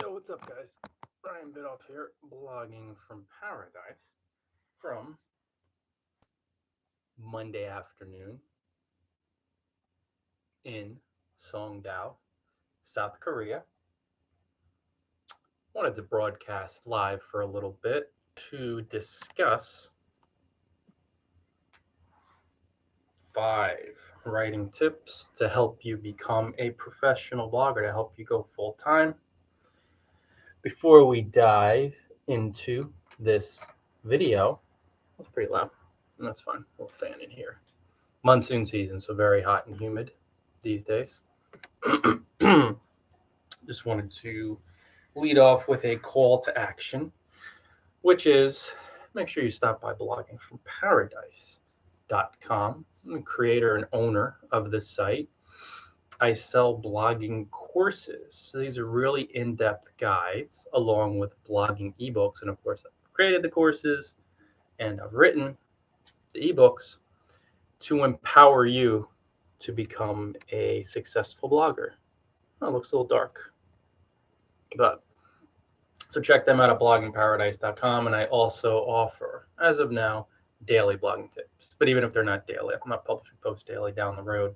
Yo, what's up, guys? Brian Bidoff here, blogging from paradise from Monday afternoon in Songdo, South Korea. Wanted to broadcast live for a little bit to discuss 5 writing tips to help you become a professional blogger, to help you go full time. Before we dive into this video, that's pretty loud. That's fine. We'll fan in here. Monsoon season, so very hot and humid these days. Just wanted to lead off with a call to action, which is make sure you stop by bloggingfromparadise.com. I'm the creator and owner of this site. I sell blogging courses. So these are really in-depth guides along with blogging ebooks. And of course, I've created the courses and I've written the ebooks to empower you to become a successful blogger. Oh, it looks a little dark. But so check them out at bloggingparadise.com. And I also offer, as of now, daily blogging tips. But even if they're not daily, I'm not publishing posts daily down the road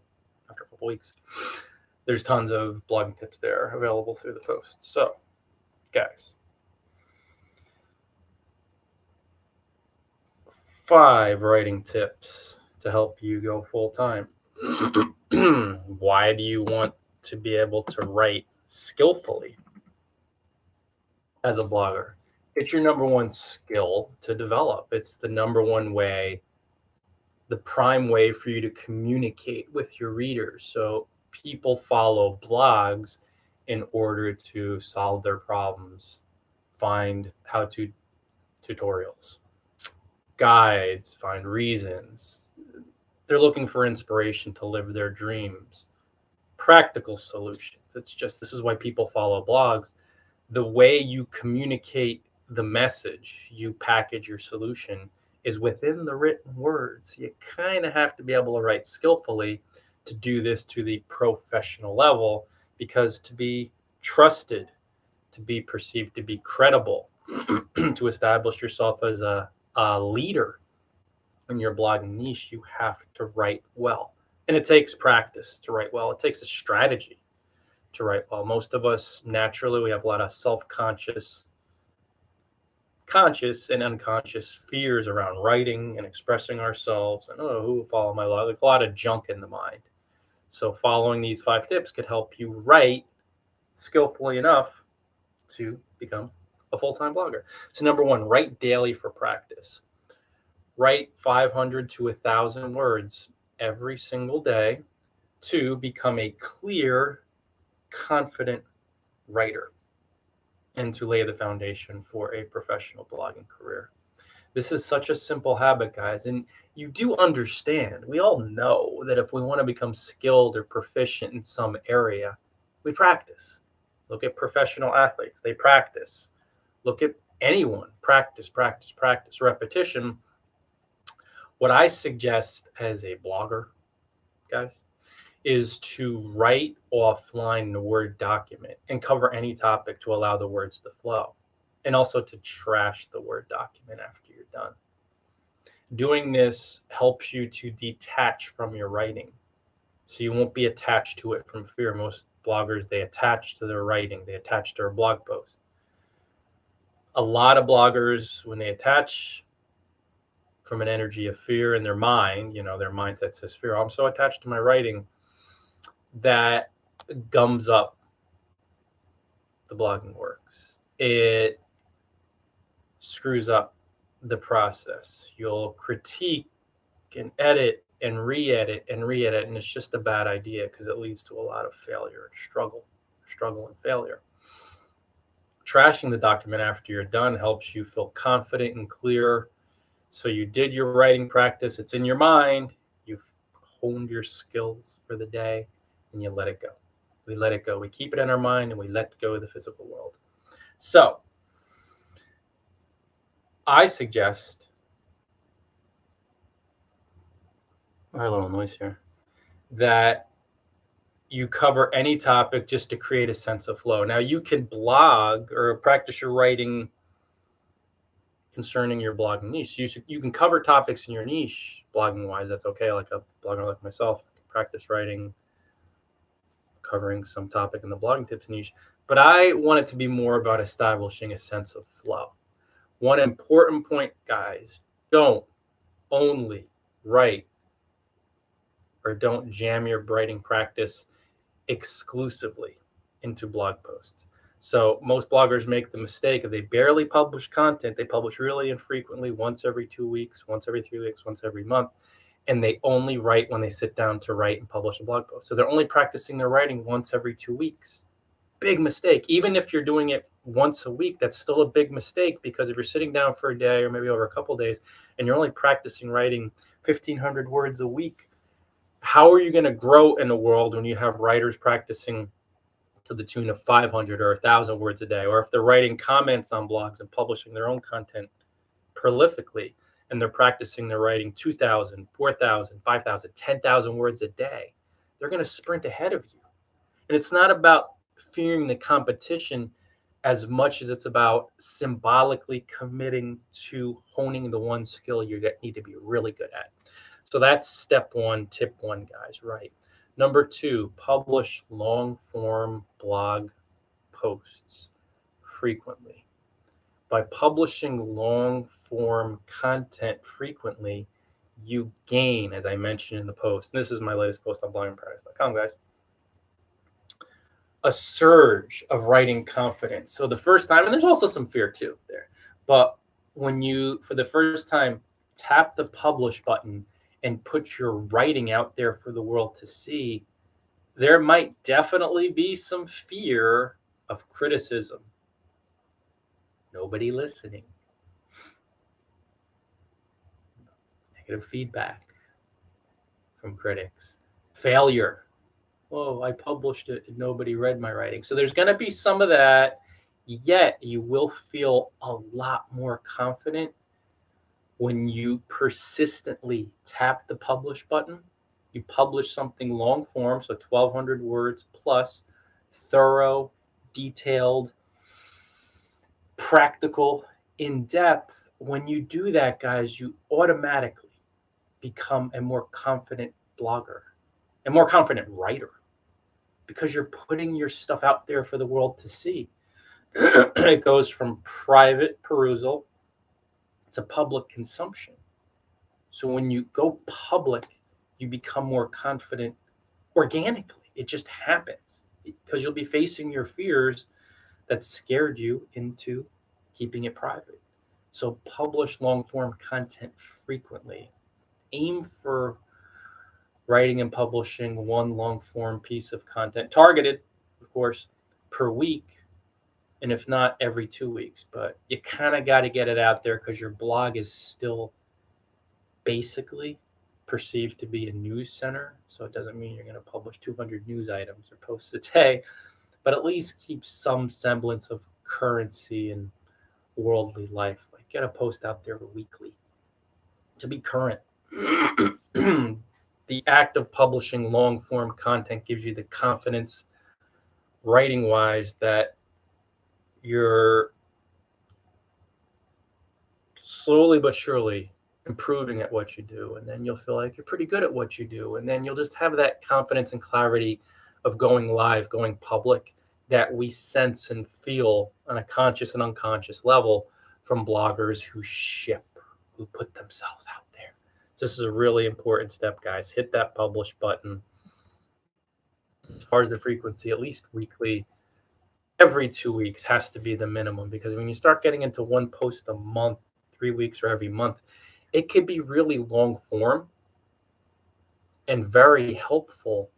after a couple weeks. There's tons of blogging tips there available through the post. So, guys, 5 writing tips to help you go full time. Why do you want to be able to write skillfully as a blogger? It's your number one skill to develop. It's the number one way, the prime way for you to communicate with your readers. So people follow blogs in order to solve their problems, find how-to tutorials, guides, find reasons. They're looking for inspiration to live their dreams, practical solutions. It's just, this is why people follow blogs. The way you communicate the message, you package your solution, is within the written words. You kind of have to be able to write skillfully to do this to the professional level, because to be trusted, to be perceived to be credible, to establish yourself as a leader in your blogging niche, you have to write well. And it takes practice to write well. It takes a strategy to write well. Most of us, naturally, we have a lot of self-conscious, conscious and unconscious fears around writing and expressing ourselves. And, who will follow my blog? Like a lot of junk in the mind. So following these 5 tips could help you write skillfully enough to become a full-time blogger. So number 1, write daily for practice. Write 500 to 1,000 words every single day to become a clear, confident writer and to lay the foundation for a professional blogging career. This is such a simple habit, guys. And you do understand, we all know that if we want to become skilled or proficient in some area, we practice. Look at professional athletes, they practice. Look at anyone, practice, practice, practice, repetition. What I suggest as a blogger, guys, is to write offline in a Word document and cover any topic to allow the words to flow, and also to trash the Word document after you're done. Doing this helps you to detach from your writing, so you won't be attached to it from fear. Most bloggers, they attach to their writing, they attach to their blog post. A lot of bloggers, when they attach from an energy of fear in their mind, their mindset says fear. I'm so attached to my writing, that gums up the blogging works. It screws up the process. You'll critique and edit and re-edit and re-edit, and it's just a bad idea because it leads to a lot of failure and struggle and failure. Trashing the document after you're done helps you feel confident and clear. So you did your writing practice, it's in your mind, you've honed your skills for the day, and you let it go. We let it go. We keep it in our mind and we let go of the physical world. So I suggest, a little noise here, that you cover any topic just to create a sense of flow. Now you can blog or practice your writing concerning your blogging niche. You can cover topics in your niche blogging wise. That's okay. Like a blogger like myself, practice writing, covering some topic in the blogging tips niche. But I want it to be more about establishing a sense of flow. One important point, guys, don't only write or don't jam your writing practice exclusively into blog posts. So most bloggers make the mistake of they barely publish content. They publish really infrequently, once every 2 weeks, once every 3 weeks, once every month. And they only write when they sit down to write and publish a blog post. So they're only practicing their writing once every 2 weeks. Big mistake. Even if you're doing it once a week, that's still a big mistake, because if you're sitting down for a day or maybe over a couple of days and you're only practicing writing 1,500 words a week, how are you going to grow in the world when you have writers practicing to the tune of 500 or 1,000 words a day? Or if they're writing comments on blogs and publishing their own content prolifically, and they're practicing their writing 2,000, 4,000, 5,000, 10,000 words a day, they're going to sprint ahead of you. And it's not about fearing the competition as much as it's about symbolically committing to honing the one skill you need to be really good at. So that's step one, tip one, guys, right? Number two, publish long form blog posts frequently. By publishing long form content frequently, you gain, as I mentioned in the post, and this is my latest post on bloggingparadise.com, guys, a surge of writing confidence. So the first time, and there's also some fear too there, but when you, for the first time, tap the publish button and put your writing out there for the world to see, there might definitely be some fear of criticism. Nobody listening. Negative feedback from critics. Failure. Oh, I published it and nobody read my writing. So there's going to be some of that, yet you will feel a lot more confident when you persistently tap the publish button. You publish something long form, so 1,200 words plus, thorough, detailed, practical, in depth. When you do that, guys, you automatically become a more confident blogger, a more confident writer, because you're putting your stuff out there for the world to see. It goes from private perusal to public consumption. So when you go public, you become more confident organically. It just happens because you'll be facing your fears that scared you into keeping it private. So publish long form content frequently. Aim for writing and publishing one long form piece of content, targeted, of course, per week. And if not, every 2 weeks. But you kind of got to get it out there because your blog is still basically perceived to be a news center. So it doesn't mean you're going to publish 200 news items or posts a day, but at least keep some semblance of currency and worldly life. Like get a post out there weekly to be current. The act of publishing long form content gives you the confidence writing wise that you're slowly but surely improving at what you do, and then you'll feel like you're pretty good at what you do, and then you'll just have that confidence and clarity of going live, going public, that we sense and feel on a conscious and unconscious level from bloggers who ship, who put themselves out there. This is a really important step, guys. Hit that publish button. As far as the frequency, at least weekly, every 2 weeks has to be the minimum, because when you start getting into one post a month, 3 weeks, or every month, it could be really long form and very helpful.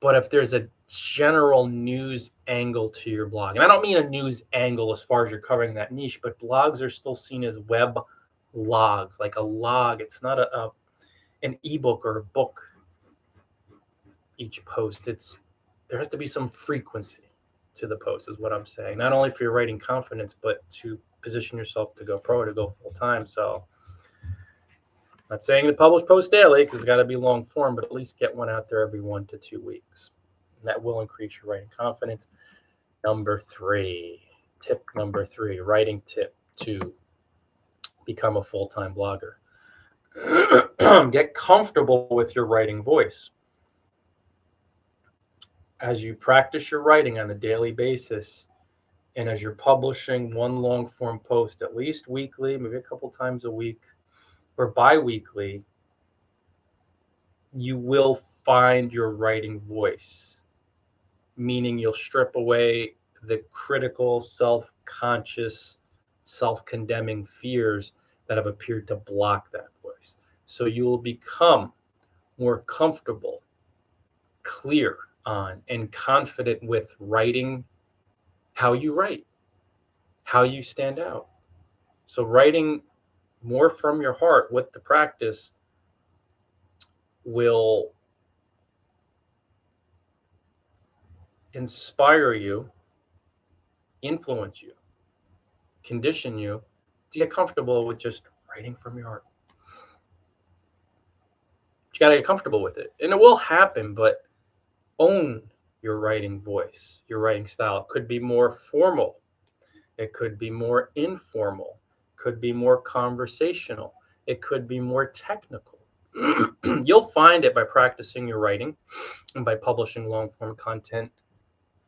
But if there's a general news angle to your blog, and I don't mean a news angle as far as you're covering that niche, but blogs are still seen as web logs, like a log. It's not an ebook or a book. Each post, there has to be some frequency to the post, is what I'm saying. Not only for your writing confidence, but to position yourself to go pro, to go full time. So Not saying to publish post daily because it's got to be long form, but at least get one out there every 1 to 2 weeks. And that will increase your writing confidence. Tip number three, writing tip to become a full-time blogger. Get comfortable with your writing voice. As you practice your writing on a daily basis, and as you're publishing one long form post at least weekly, maybe a couple times a week or bi-weekly, you will find your writing voice, meaning you'll strip away the critical, self-conscious, self-condemning fears that have appeared to block that voice. So you will become more comfortable, clear on, and confident with writing how you write, how you stand out. So writing more from your heart with the practice will inspire you, influence you, condition you to get comfortable with just writing from your heart. You got to get comfortable with it. And it will happen, but own your writing voice, your writing style. It could be more formal. It could be more informal. It could be more conversational. It could be more technical. You'll find it by practicing your writing and by publishing long form content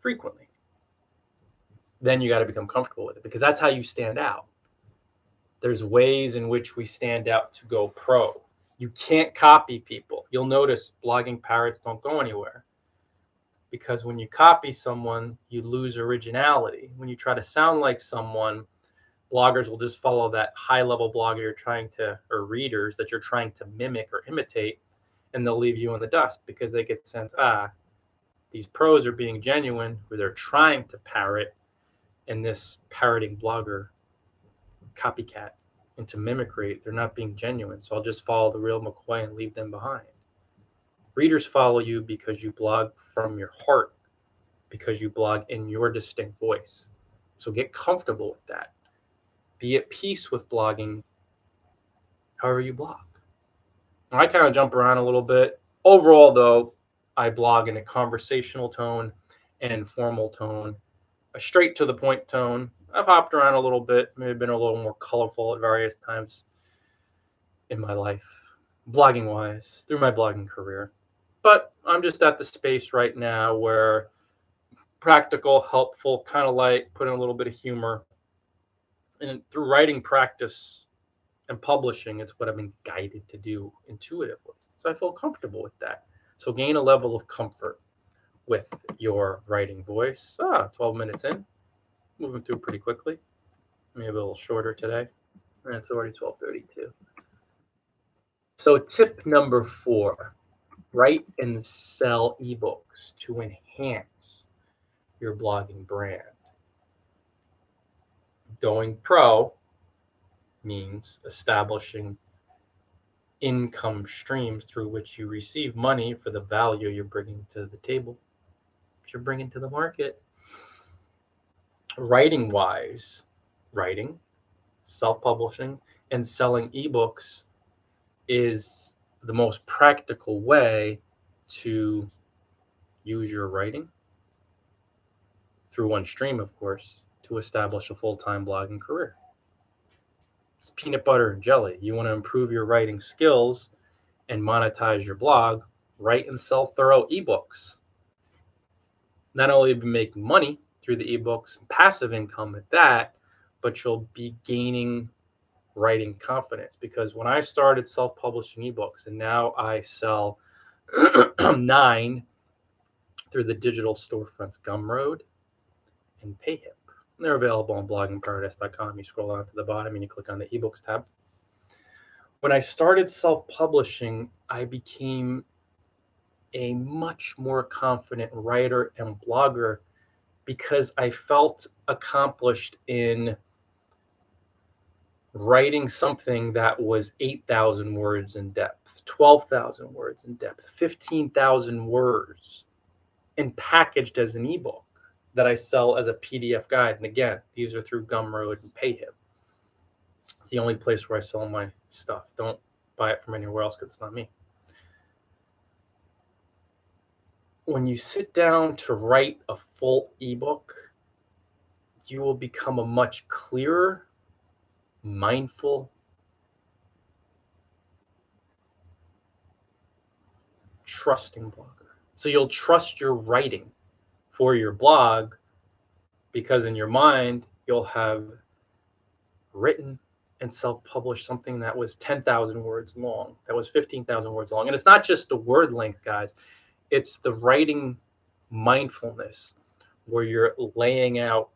frequently. Then you got to become comfortable with it because that's how you stand out. There's ways in which we stand out to go pro. You can't copy people. You'll notice blogging parrots don't go anywhere because when you copy someone, you lose originality. When you try to sound like someone, bloggers will just follow that high-level blogger you're trying to, or readers that you're trying to mimic or imitate, and they'll leave you in the dust because they get the sense, these pros are being genuine, or they're trying to parrot, and this parroting blogger copycat into mimicry, they're not being genuine. So I'll just follow the real McCoy and leave them behind. Readers follow you because you blog from your heart, because you blog in your distinct voice. So get comfortable with that. Be at peace with blogging however you blog. I kind of jump around a little bit. Overall, though, I blog in a conversational tone, an informal tone, a straight to the point tone. I've hopped around a little bit, maybe been a little more colorful at various times in my life, blogging wise, through my blogging career. But I'm just at the space right now where practical, helpful, kind of light, put in a little bit of humor. And through writing practice and publishing, it's what I've been guided to do intuitively. So I feel comfortable with that. So gain a level of comfort with your writing voice. 12 minutes in. Moving through pretty quickly. Maybe a little shorter today. And it's already 12:32. So tip number 4, write and sell ebooks to enhance your blogging brand. Going pro means establishing income streams through which you receive money for the value you're bringing to the table, that you're bringing to the market. Writing wise, writing, self-publishing, and selling ebooks is the most practical way to use your writing through one stream, of course, to establish a full-time blogging career. It's peanut butter and jelly. You want to improve your writing skills and monetize your blog, write and sell thorough ebooks. Not only will you be making money through the ebooks, passive income at that, but you'll be gaining writing confidence. Because when I started self-publishing ebooks, and now I sell 9 through the digital storefronts Gumroad and Payhip. They're available on bloggingparadise.com. You scroll down to the bottom and you click on the ebooks tab. When I started self-publishing, I became a much more confident writer and blogger because I felt accomplished in writing something that was 8,000 words in depth, 12,000 words in depth, 15,000 words, and packaged as an ebook that I sell as a PDF guide. And again, these are through Gumroad and Payhip. It's the only place where I sell my stuff. Don't buy it from anywhere else because it's not me. When you sit down to write a full ebook, you will become a much clearer, mindful, trusting blogger. So you'll trust your writing for your blog because in your mind, you'll have written and self-published something that was 10,000 words long, that was 15,000 words long. And it's not just the word length, guys. It's the writing mindfulness where you're laying out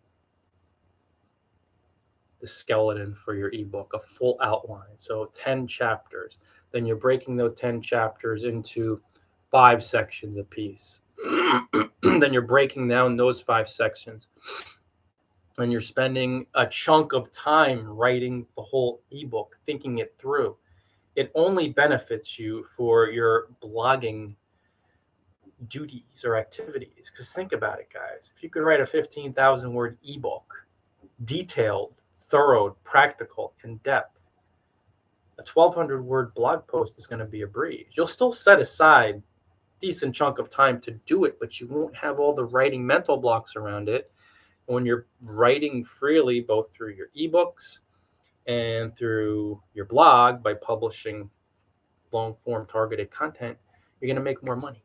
the skeleton for your ebook, a full outline. So 10 chapters. Then you're breaking those 10 chapters into 5 sections apiece. Then you're breaking down those 5 sections. And you're spending a chunk of time writing the whole ebook, thinking it through. It only benefits you for your blogging duties or activities. Because think about it, guys. If you could write a 15,000 word ebook, detailed, thorough, practical, in depth, a 1,200 word blog post is going to be a breeze. You'll still set aside a decent chunk of time to do it, but you won't have all the writing mental blocks around it. When you're writing freely, both through your ebooks and through your blog by publishing long form targeted content, you're going to make more money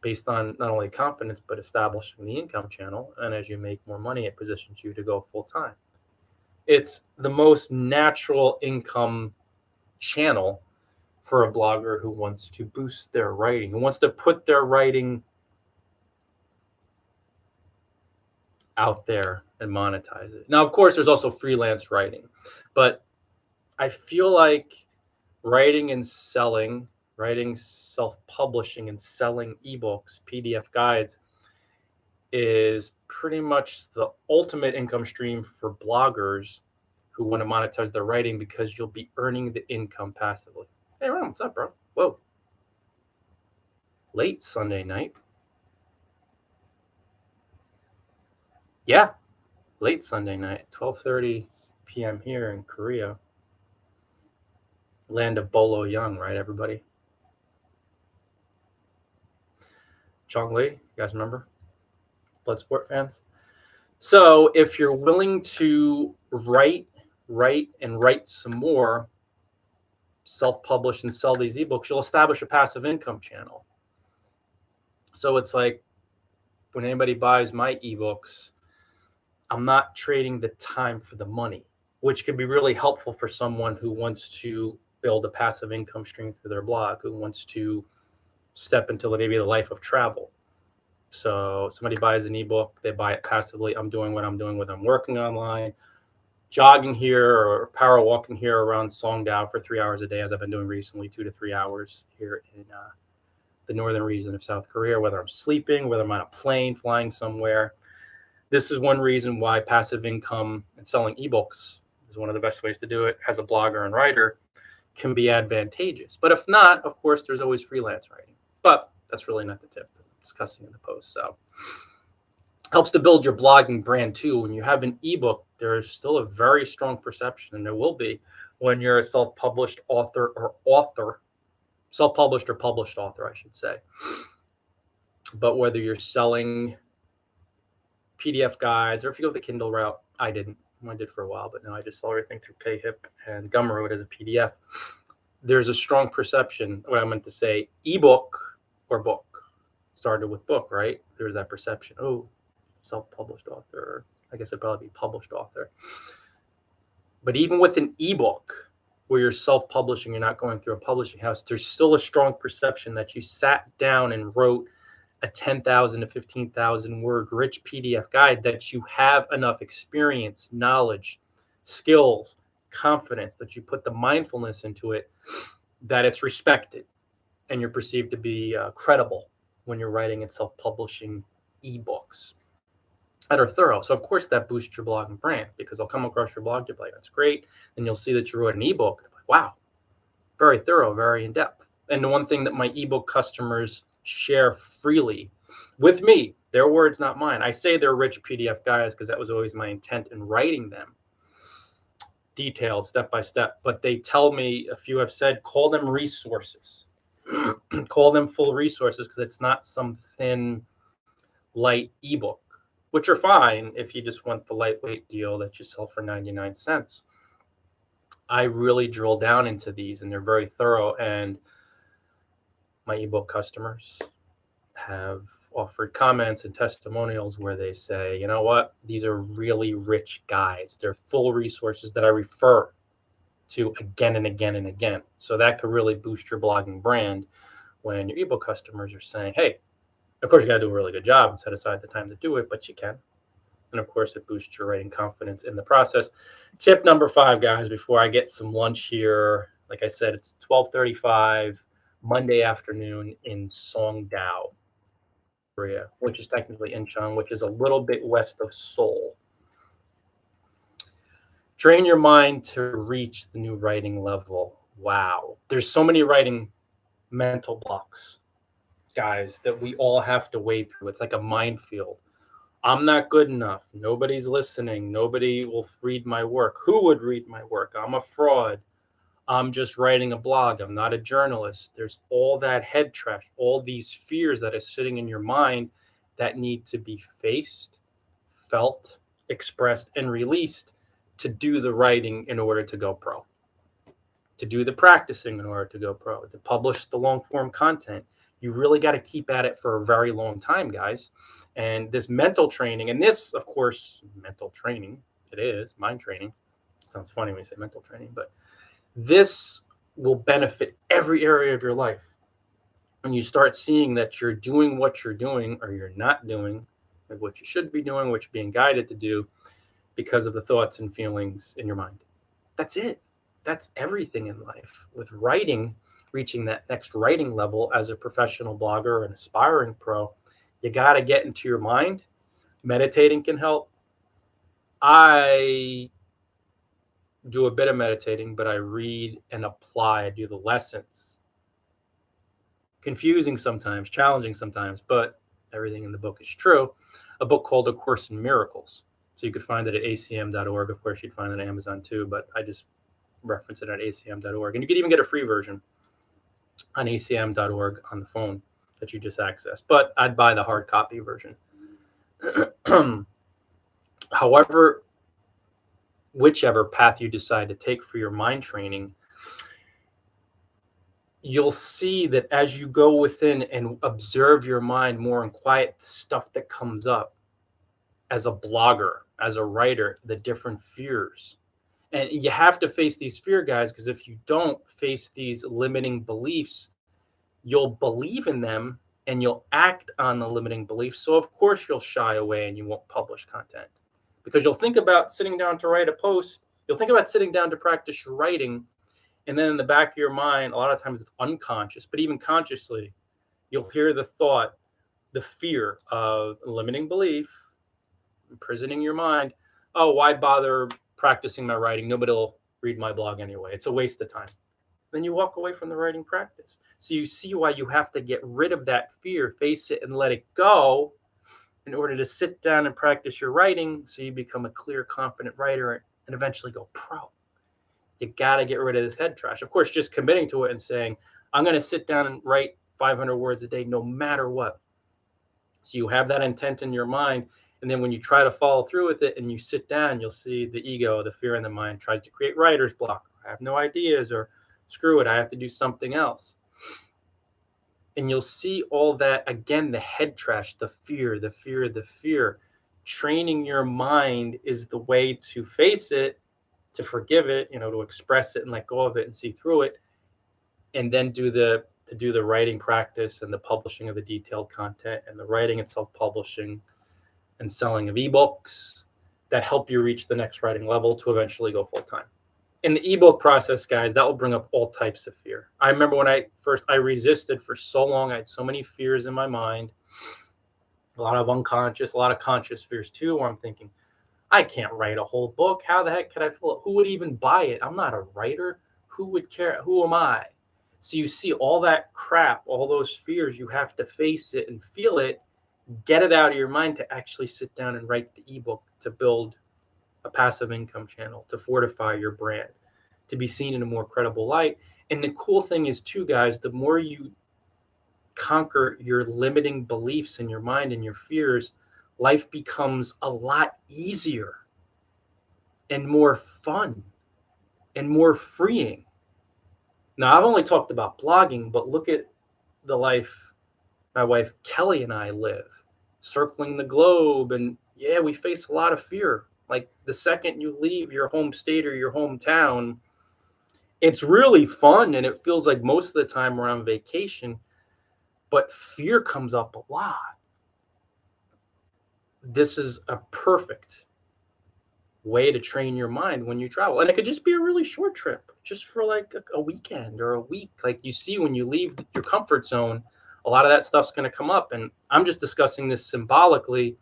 based on not only confidence, but establishing the income channel. And as you make more money, it positions you to go full time. It's the most natural income channel for a blogger who wants to boost their writing, who wants to put their writing out there and monetize it. Now, of course, there's also freelance writing, but I feel like writing and selling, writing, self-publishing and selling ebooks, PDF guides is pretty much the ultimate income stream for bloggers who want to monetize their writing because you'll be earning the income passively. Hey, Ron, what's up, bro? Whoa. Late Sunday night. Yeah, late Sunday night, 12:30 p.m. here in Korea. Land of Bolo Young, right, everybody? Chong Li, you guys remember? Bloodsport fans? So if you're willing to write some more, self-publish and sell these ebooks, you'll establish a passive income channel. So it's like when anybody buys my ebooks, I'm not trading the time for the money, which can be really helpful for someone who wants to build a passive income stream for their blog, who wants to step into maybe the life of travel. So somebody buys an ebook, they buy it passively. I'm doing what I'm doing, whether I'm working online, jogging here, or power walking here around Songdo for 3 hours a day, as I've been doing recently, 2 to 3 hours here in the northern region of South Korea, whether I'm sleeping, whether I'm on a plane flying somewhere. This is one reason why passive income and selling ebooks is one of the best ways to do it as a blogger and writer can be advantageous. But if not, of course, there's always freelance writing. But that's really not the tip that I'm discussing in the post. So helps to build your blogging brand too. When you have an ebook, there's still a very strong perception, and there will be when you're a self-published author, self-published or published author, I should say. But whether you're selling PDF guides, or if you go the Kindle route, I did for a while, but now I just sell everything through PayHip and Gumroad as a PDF. There's a strong perception, what I meant to say, ebook or book. Started with book, right? There's that perception, oh, self-published author. I guess it'd probably be published author. But even with an ebook where you're self-publishing, you're not going through a publishing house, there's still a strong perception that you sat down and wrote a 10,000 to 15,000 word rich PDF guide, that you have enough experience, knowledge, skills, confidence, that you put the mindfulness into it, that it's respected and you're perceived to be credible when you're writing and self-publishing ebooks that are thorough. So of course that boosts your blog and brand, because they'll come across your blog, you'll be like, that's great. Then you'll see that you wrote an ebook. Like, wow, very thorough, very in-depth. And the one thing that my ebook customers share freely with me, their words, not mine. I say they're rich PDF guides because that was always my intent in writing them. detailed step by step, but they tell me, a few have said, call them resources. Call them full resources, because it's not some thin, light ebook, which are fine if you just want the lightweight deal that you sell for 99 cents. I really drill down into these, and they're very thorough. And my ebook customers have offered comments and testimonials where they say, you know what, these are really rich guides. They're full resources that I refer to again and again and again. So that could really boost your blogging brand when your ebook customers are saying, hey, of course you got to do a really good job and set aside the time to do it, but you can. And of course, it boosts your writing confidence in the process. Tip number 5, guys, before I get some lunch here. Like I said, it's 12:35 Monday afternoon in Songdo, Korea, which is technically Incheon, which is a little bit west of Seoul. Train your mind to reach the new writing level. Wow. There's so many writing mental blocks, guys, that we all have to wade through. It's like a minefield. I'm not good enough. Nobody's listening. Nobody will read my work. Who would read my work? I'm a fraud. I'm just writing a blog. I'm not a journalist. There's all that head trash, all these fears that are sitting in your mind that need to be faced, felt, expressed, and released to do the writing in order to go pro, to do the practicing in order to go pro, to publish the long form content. You really got to keep at it for a very long time, guys. And this mental training, and this, of course, mental training, it is mind training. Sounds funny when you say mental training, but this will benefit every area of your life. When you start seeing that you're doing what you're doing, or you're not doing like what you should be doing, what you're being guided to do because of the thoughts and feelings in your mind. That's it. That's everything in life. With writing, reaching that next writing level as a professional blogger or an aspiring pro, you got to get into your mind. Meditating can help. I do a bit of meditating, but I read and apply. I do the lessons. Confusing sometimes, challenging sometimes, but everything in the book is true. A book called A Course in Miracles. So you could find it at acm.org. Of course, you'd find it on Amazon too, but I just reference it at acm.org. And you could even get a free version on acm.org on the phone that you just accessed. But I'd buy the hard copy version. However, whichever path you decide to take for your mind training, you'll see that as you go within and observe your mind more and quiet the stuff that comes up as a blogger, as a writer, the different fears. And you have to face these fear, guys, because if you don't face these limiting beliefs, you'll believe in them and you'll act on the limiting beliefs. So of course you'll shy away and you won't publish content, because you'll think about sitting down to write a post. You'll think about sitting down to practice your writing. And then in the back of your mind, a lot of times it's unconscious, but even consciously, you'll hear the thought, the fear of limiting belief, imprisoning your mind. Oh, why bother practicing my writing? Nobody will read my blog anyway. It's a waste of time. Then you walk away from the writing practice. So you see why you have to get rid of that fear, face it and let it go in order to sit down and practice your writing, so you become a clear, confident writer and eventually go pro. You got to get rid of this head trash. Of course, just committing to it and saying, I'm going to sit down and write 500 words a day no matter what. So you have that intent in your mind. And then when you try to follow through with it and you sit down, you'll see the ego, the fear in the mind tries to create writer's block. I have no ideas, or screw it, I have to do something else. And you'll see all that, again, the head trash, the fear, the fear, the fear. Training your mind is the way to face it, to forgive it, to express it and let go of it and see through it. And then do the writing practice and the publishing of the detailed content and the writing and self-publishing and selling of ebooks that help you reach the next writing level to eventually go full-time. In the ebook process, guys, that will bring up all types of fear. I remember when I resisted for so long. I had so many fears in my mind, a lot of unconscious, a lot of conscious fears too, where I'm thinking, I can't write a whole book. How the heck could I fill it? Who would even buy it? I'm not a writer. Who would care? Who am I? So you see all that crap, all those fears, you have to face it and feel it, get it out of your mind to actually sit down and write the ebook to build a passive income channel, to fortify your brand, to be seen in a more credible light. And the cool thing is too, guys, the more you conquer your limiting beliefs in your mind and your fears, life becomes a lot easier and more fun and more freeing. Now, I've only talked about blogging, but look at the life my wife Kelly and I live, circling the globe. And yeah, we face a lot of fear. Like the second you leave your home state or your hometown, it's really fun and it feels like most of the time we're on vacation, but fear comes up a lot. This is a perfect way to train your mind when you travel. And it could just be a really short trip, just for like a weekend or a week. Like you see, when you leave your comfort zone, a lot of that stuff's going to come up. And I'm just discussing this symbolically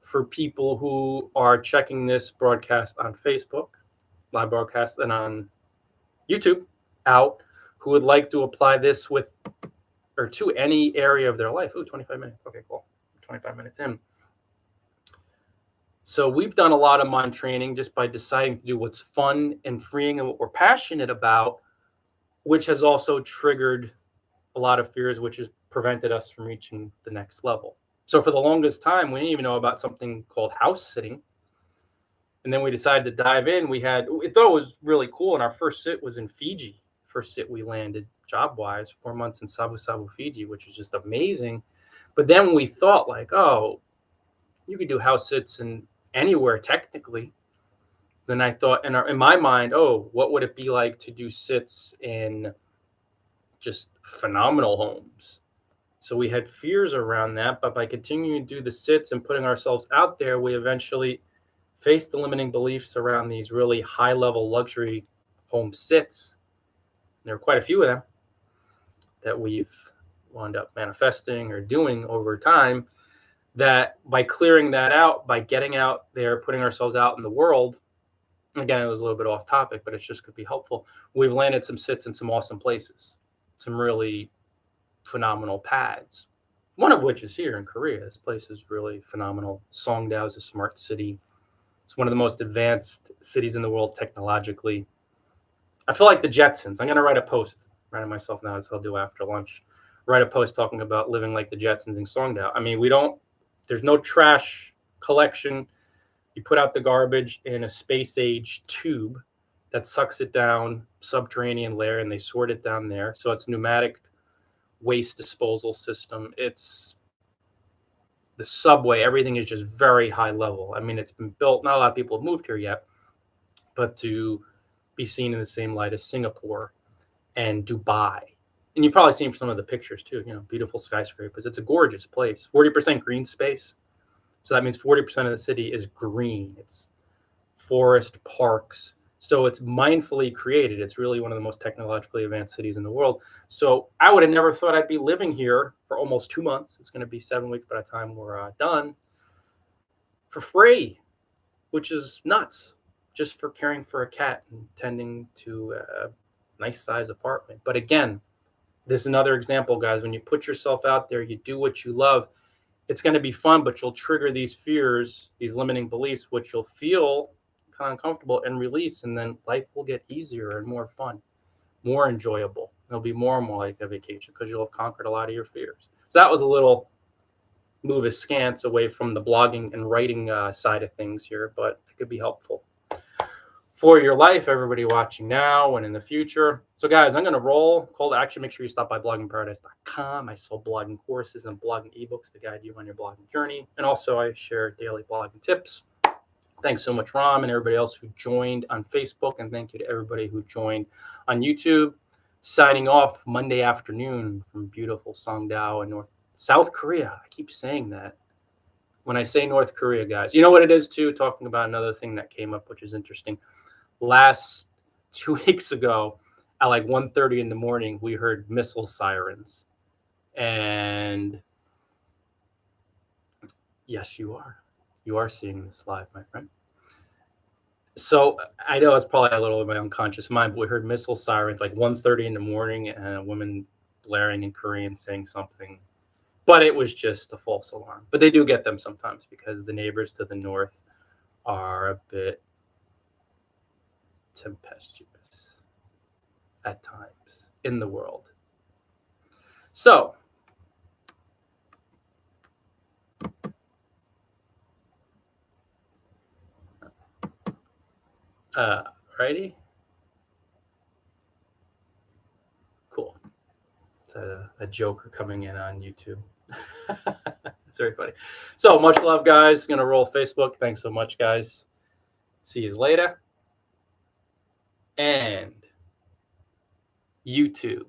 for people who are checking this broadcast on Facebook, live broadcast, and on YouTube out, who would like to apply this with or to any area of their life. Ooh, 25 minutes. Okay, cool. 25 minutes in. So we've done a lot of mind training just by deciding to do what's fun and freeing and what we're passionate about, which has also triggered a lot of fears, which has prevented us from reaching the next level. So for the longest time, we didn't even know about something called house sitting. And then we decided to dive in. We thought it was really cool. And our first sit was in Fiji. First sit we landed job-wise, 4 months in Sabu Sabu, Fiji, which is just amazing. But then we thought like, oh, you could do house sits in anywhere technically. Then I thought in my mind, oh, what would it be like to do sits in just phenomenal homes? So we had fears around that, but by continuing to do the sits and putting ourselves out there, we eventually faced the limiting beliefs around these really high level luxury home sits. There are quite a few of them that we've wound up manifesting or doing over time, that by clearing that out, by getting out there, putting ourselves out in the world, again, it was a little bit off topic, but it just could be helpful. We've landed some sits in some awesome places, some really phenomenal pads, one of which is here in Korea. This place is really phenomenal. Songdo is a smart city. It's one of the most advanced cities in the world technologically. I feel like the Jetsons. I'm going to write a post, writing myself now, as I'll do after lunch, write a post talking about living like the Jetsons in Songdo. I mean, there's no trash collection. You put out the garbage in a space age tube that sucks it down, subterranean layer, and they sort it down there. So it's pneumatic waste disposal system. It's the subway. Everything is just very high level. I mean, it's been built. Not a lot of people have moved here yet, but to be seen in the same light as Singapore and Dubai. And you've probably seen some of the pictures too, beautiful skyscrapers. It's a gorgeous place. 40% green space. So that means 40% of the city is green. It's forest, parks. So it's mindfully created. It's really one of the most technologically advanced cities in the world. So I would have never thought I'd be living here for almost 2 months. It's going to be 7 weeks by the time we're done, for free, which is nuts, just for caring for a cat and tending to a nice size apartment. But again, this is another example, guys. When you put yourself out there, you do what you love, it's going to be fun, but you'll trigger these fears, these limiting beliefs, which you'll feel kind of uncomfortable and release. And then life will get easier and more fun, more enjoyable. It'll be more and more like a vacation because you'll have conquered a lot of your fears. So that was a little move askance away from the blogging and writing side of things here, but it could be helpful for your life, everybody watching now and in the future. So guys, I'm going to roll. Call to action. Make sure you stop by bloggingparadise.com. I sell blogging courses and blogging ebooks to guide you on your blogging journey. And also I share daily blogging tips. Thanks so much, Ram, and everybody else who joined on Facebook. And thank you to everybody who joined on YouTube. Signing off Monday afternoon from beautiful Songdo in South Korea. I keep saying that. When I say North Korea, guys, you know what it is too? Talking about another thing that came up, which is interesting. Last 2 weeks ago, at like 1:30 in the morning, we heard missile sirens. And yes, you are seeing this live, my friend. So I know it's probably a little of my unconscious mind, but we heard missile sirens like 1:30 in the morning and a woman blaring in Korean saying something, but it was just a false alarm. But they do get them sometimes because the neighbors to the north are a bit tempestuous at times in the world. So, righty? Cool. It's a joker coming in on YouTube. It's very funny. So much love, guys. Gonna roll Facebook. Thanks so much, guys. See you later. And YouTube.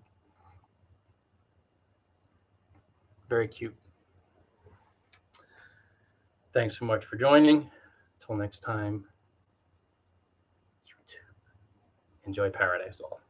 Very cute. Thanks so much for joining. Until next time, YouTube. Enjoy paradise all.